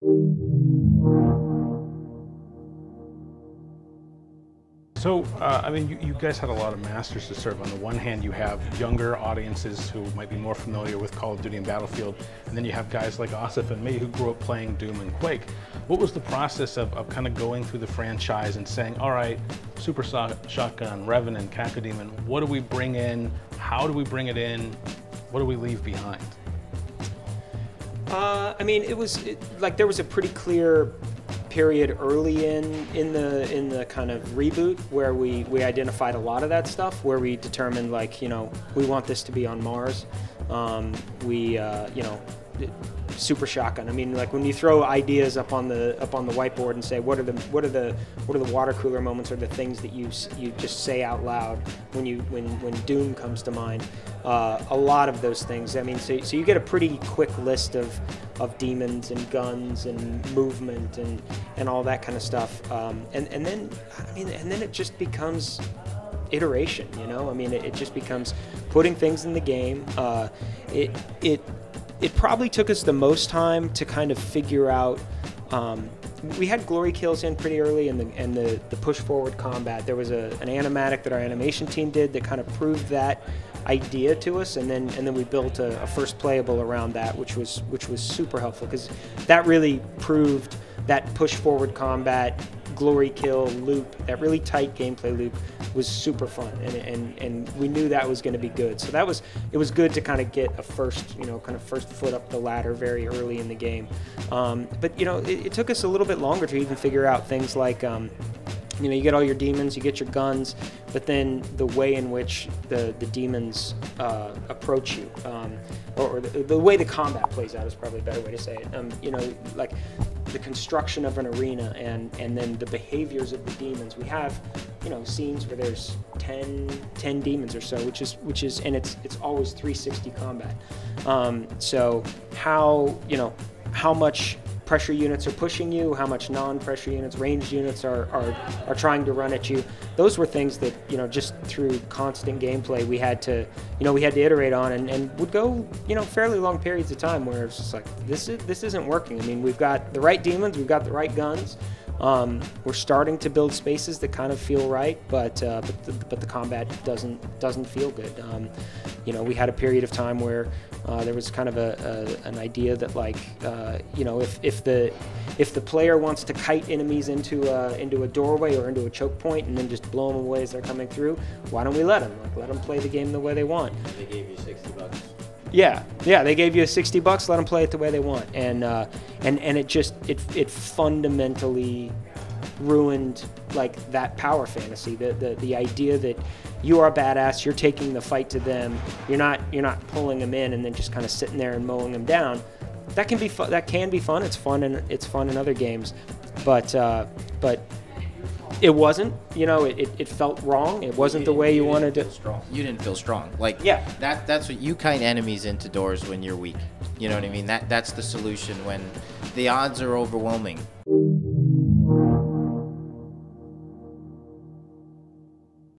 So, I mean, you guys had a lot of masters to serve. On the one hand, you have younger audiences who might be more familiar with Call of Duty and Battlefield, and then you have guys like Asif and me who grew up playing Doom and Quake. What was the process of kind of going through the franchise and saying, all right, Super Shotgun, Revenant, Cacodemon, what do we bring in? How do we bring it in? What do we leave behind? I mean, like there was a pretty clear period early in the kind of reboot where we identified a lot of that stuff, where we determined, like, you know, we want this to be on Mars. You know, Super Shotgun. I mean, like when you throw ideas up on the whiteboard and say what are the water cooler moments, or the things that you just say out loud when Doom comes to mind. A lot of those things. I mean, so you get a pretty quick list of demons and guns and movement and all that kind of stuff. And then it just becomes iteration. You know, I mean, it just becomes putting things in the game. It probably took us the most time to kind of figure out. We had glory kills in pretty early, and the push forward combat. There was an animatic that our animation team did that kind of proved that idea to us, and then we built a first playable around that, which was super helpful, because that really proved that push forward combat, glory kill loop, that really tight gameplay loop was super fun, and we knew that was going to be good. So it was good to kind of get a first foot up the ladder very early in the game. But you know, it took us a little bit longer to even figure out things like, you know, you get all your demons, you get your guns, but then the way in which the demons approach you, or the way the combat plays out is probably a better way to say it. You know, like the construction of an arena, and then the behaviors of the demons. We have, you know, scenes where there's 10 demons or so, which is and it's always 360 combat. So how much pressure units are pushing you, how much non-pressure units, ranged units are trying to run at you. Those were things that, you know, just through constant gameplay we had to iterate on, and would go, you know, fairly long periods of time where it's just like, this isn't working. I mean, we've got the right demons, we've got the right guns. We're starting to build spaces that kind of feel right, but the combat doesn't feel good. You know, we had a period of time where there was kind of an idea that, like, you know, if the player wants to kite enemies into a doorway or into a choke point and then just blow them away as they're coming through, why don't we let them? Like, let them play the game the way they want. They gave you $60. Yeah, they gave you $60. Let them play it the way they want, and it fundamentally ruined, like, that power fantasy. The idea that you are a badass, you're taking the fight to them, you're not pulling them in and then just kind of sitting there and mowing them down. That can be fun. That can be fun. It's fun in other games, but it wasn't. You know, it felt wrong. It wasn't the way you wanted to. You didn't feel strong. Like, yeah, that's what you kite enemies into doors when you're weak. You know what I mean? That's the solution when the odds are overwhelming.